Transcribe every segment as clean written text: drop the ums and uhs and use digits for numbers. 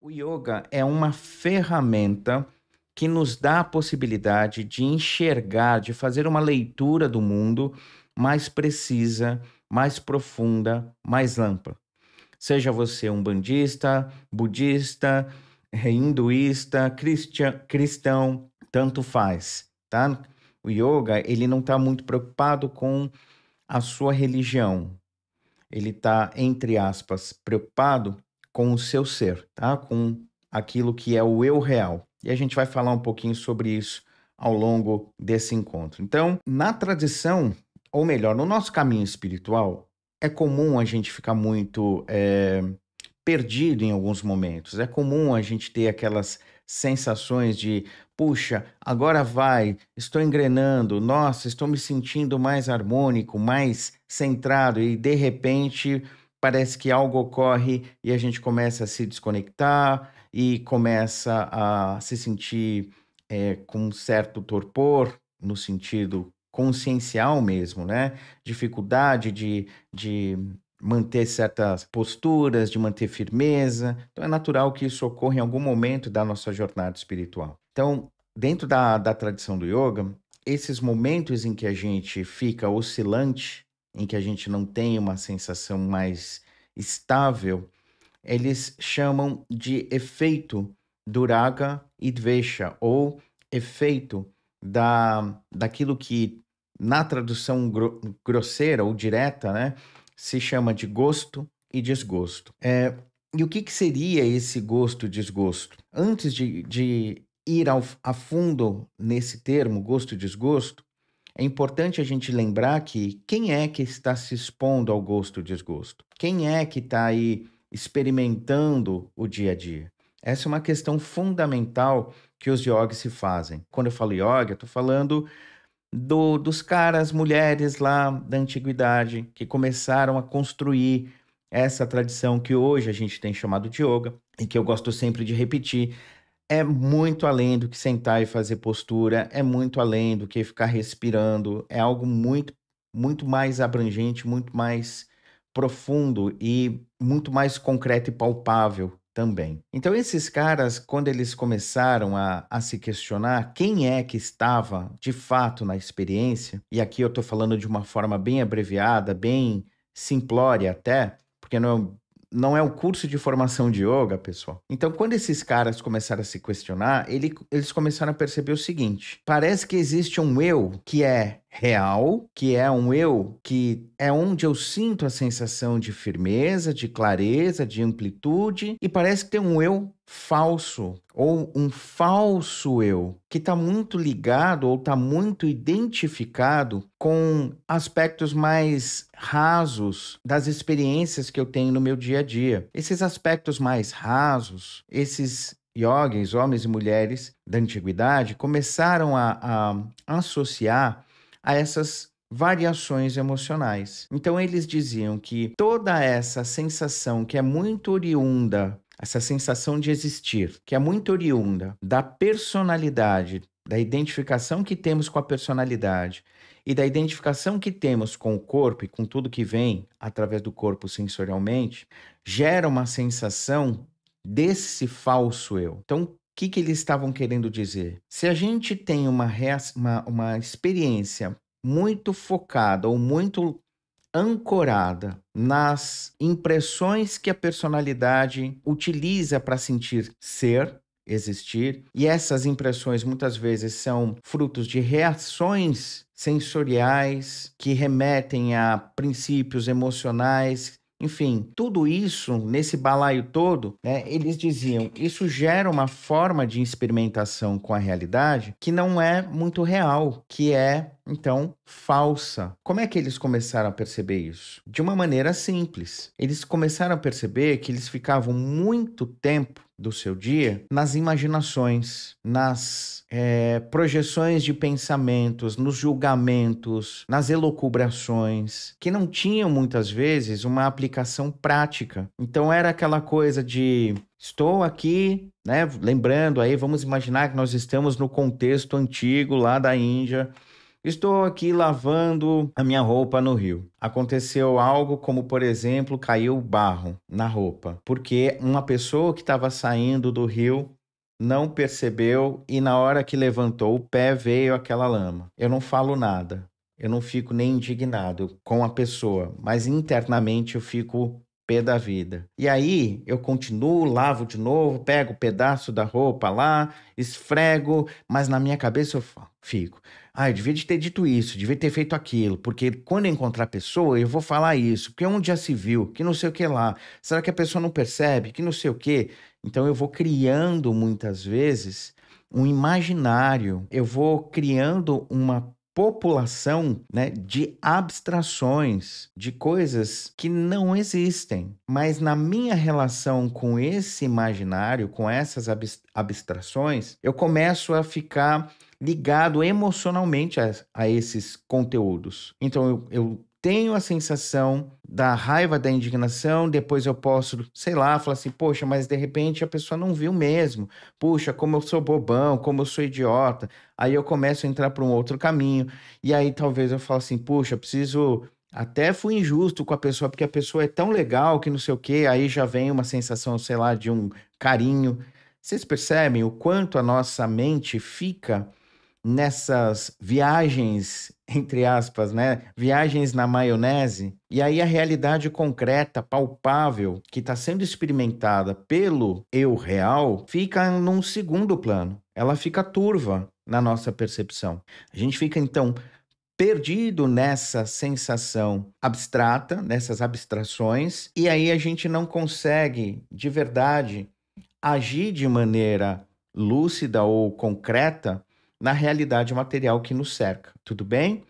O yoga é uma ferramenta que nos dá a possibilidade de enxergar, de fazer uma leitura do mundo mais precisa, mais profunda, mais ampla. Seja você um bandista, budista, hinduísta, cristão, tanto faz, tá? O yoga, ele não está muito preocupado com a sua religião. Ele está, entre aspas, preocupado com o seu ser, tá? Com aquilo que é o eu real. E a gente vai falar um pouquinho sobre isso ao longo desse encontro. Então, na tradição, ou melhor, no nosso caminho espiritual, é comum a gente ficar muito perdido em alguns momentos. É comum a gente ter aquelas sensações de, puxa, agora vai, estou engrenando, nossa, estou me sentindo mais harmônico, mais centrado, e de repente parece que algo ocorre e a gente começa a se desconectar e começa a se sentir com um certo torpor, no sentido consciencial mesmo, né? Dificuldade de manter certas posturas, de manter firmeza. Então é natural que isso ocorra em algum momento da nossa jornada espiritual. Então, dentro da tradição do yoga, esses momentos em que a gente fica oscilante, em que a gente não tem uma sensação mais estável, eles chamam de efeito do raga e dvesha, ou efeito daquilo que, na tradução grosseira ou direta, né, se chama de gosto e desgosto. E o que seria esse gosto e desgosto? Antes de ir a fundo nesse termo, gosto e desgosto, é importante a gente lembrar que quem é que está se expondo ao gosto e desgosto? Quem é que está aí experimentando o dia a dia? Essa é uma questão fundamental que os yogis se fazem. Quando eu falo yoga, eu estou falando dos caras, mulheres lá da antiguidade, que começaram a construir essa tradição que hoje a gente tem chamado de yoga, e que eu gosto sempre de repetir. É muito além do que sentar e fazer postura, é muito além do que ficar respirando, é algo muito, muito mais abrangente, muito mais profundo e muito mais concreto e palpável também. Então, esses caras, quando eles começaram a se questionar quem é que estava de fato na experiência, e aqui eu estou falando de uma forma bem abreviada, bem simplória até, porque não é um curso de formação de yoga, pessoal. Então, quando esses caras começaram a se questionar, eles começaram a perceber o seguinte: parece que existe um eu que é real, que é um eu que é onde eu sinto a sensação de firmeza, de clareza, de amplitude, e parece que tem um eu falso, ou um falso eu, que está muito ligado ou está muito identificado com aspectos mais rasos das experiências que eu tenho no meu dia a dia. Esses aspectos mais rasos, esses yogis, homens e mulheres da antiguidade, começaram a associar a essas variações emocionais. Então eles diziam que toda essa sensação que é muito oriunda, essa sensação de existir, que é muito oriunda da personalidade, da identificação que temos com a personalidade e da identificação que temos com o corpo e com tudo que vem através do corpo sensorialmente, gera uma sensação desse falso eu. Então, o que eles estavam querendo dizer? Se a gente tem uma experiência muito focada ou muito ancorada nas impressões que a personalidade utiliza para sentir ser, existir, e essas impressões muitas vezes são frutos de reações sensoriais que remetem a princípios emocionais. Enfim, tudo isso, nesse balaio todo, né, eles diziam, isso gera uma forma de experimentação com a realidade que não é muito real, que é, então, falsa. Como é que eles começaram a perceber isso? De uma maneira simples. Eles começaram a perceber que eles ficavam muito tempo do seu dia nas imaginações, nas projeções de pensamentos, nos julgamentos, nas elucubrações, que não tinham muitas vezes uma aplicação prática. Então era aquela coisa de estou aqui, né? Lembrando aí, vamos imaginar que nós estamos no contexto antigo lá da Índia Estou aqui lavando a minha roupa no rio. Aconteceu algo como, por exemplo, caiu barro na roupa, porque uma pessoa que estava saindo do rio não percebeu e na hora que levantou o pé veio aquela lama. Eu não falo nada, eu não fico nem indignado com a pessoa, mas internamente eu fico pé da vida. E aí eu continuo, lavo de novo, pego o pedaço da roupa lá, esfrego, mas na minha cabeça fico. Ah, eu devia de ter dito isso, devia ter feito aquilo, porque quando eu encontrar a pessoa, eu vou falar isso, porque onde já se viu, que não sei o que lá. Será que a pessoa não percebe, que não sei o que? Então eu vou criando muitas vezes um imaginário, eu vou criando uma população, né, de abstrações, de coisas que não existem. Mas na minha relação com esse imaginário, com essas abstrações, eu começo a ficar ligado emocionalmente a esses conteúdos. Então eu tenho a sensação da raiva, da indignação, depois eu posso, sei lá, falar assim, poxa, mas de repente a pessoa não viu mesmo. Puxa, como eu sou bobão, como eu sou idiota. Aí eu começo a entrar para um outro caminho, e aí talvez eu falo assim, puxa, preciso. Até fui injusto com a pessoa, porque a pessoa é tão legal que não sei o quê, aí já vem uma sensação, sei lá, de um carinho. Vocês percebem o quanto a nossa mente fica nessas viagens, entre aspas, né? Viagens na maionese. E aí a realidade concreta, palpável, que está sendo experimentada pelo eu real, fica num segundo plano. Ela fica turva na nossa percepção. A gente fica, então, perdido nessa sensação abstrata, nessas abstrações, e aí a gente não consegue, de verdade, agir de maneira lúcida ou concreta na realidade material que nos cerca, tudo bem?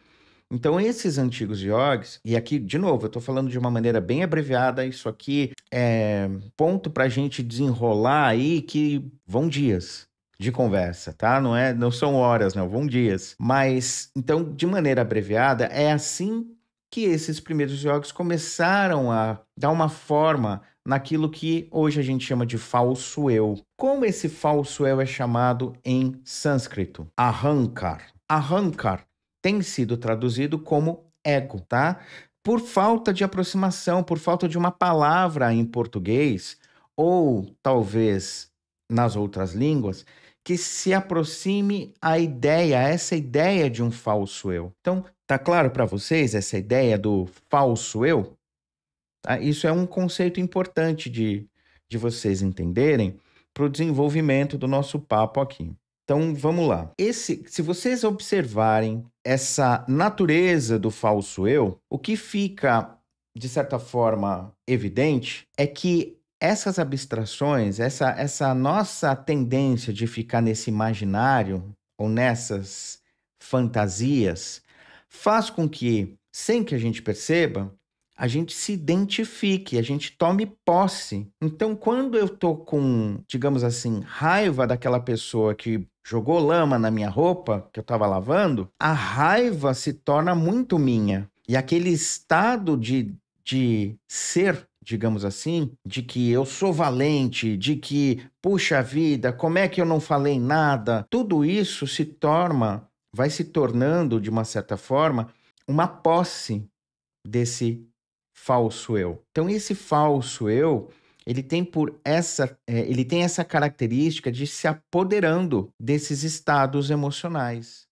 Então, esses antigos iogues, e aqui, de novo, eu estou falando de uma maneira bem abreviada, isso aqui é ponto para a gente desenrolar aí que vão dias de conversa, tá? Não são horas, não, vão dias. Mas, então, de maneira abreviada, é assim que esses primeiros iogues começaram a dar uma forma naquilo que hoje a gente chama de falso eu. Como esse falso eu é chamado em sânscrito? Ahankar. Ahankar tem sido traduzido como ego, tá? Por falta de aproximação, por falta de uma palavra em português, ou talvez nas outras línguas, que se aproxime a ideia, essa ideia de um falso eu. Então, tá claro para vocês essa ideia do falso eu? Tá? Isso é um conceito importante de vocês entenderem para o desenvolvimento do nosso papo aqui. Então, vamos lá. Se vocês observarem essa natureza do falso eu, o que fica, de certa forma, evidente é que essas abstrações, essa nossa tendência de ficar nesse imaginário ou nessas fantasias, faz com que, sem que a gente perceba, a gente se identifique, a gente tome posse. Então, quando eu tô com, digamos assim, raiva daquela pessoa que jogou lama na minha roupa que eu estava lavando, a raiva se torna muito minha. E aquele estado de ser, digamos assim, de que eu sou valente, de que, puxa vida, como é que eu não falei nada? Tudo isso vai se tornando, de uma certa forma, uma posse desse falso eu. Então, esse falso eu, ele tem essa característica de se apoderando desses estados emocionais.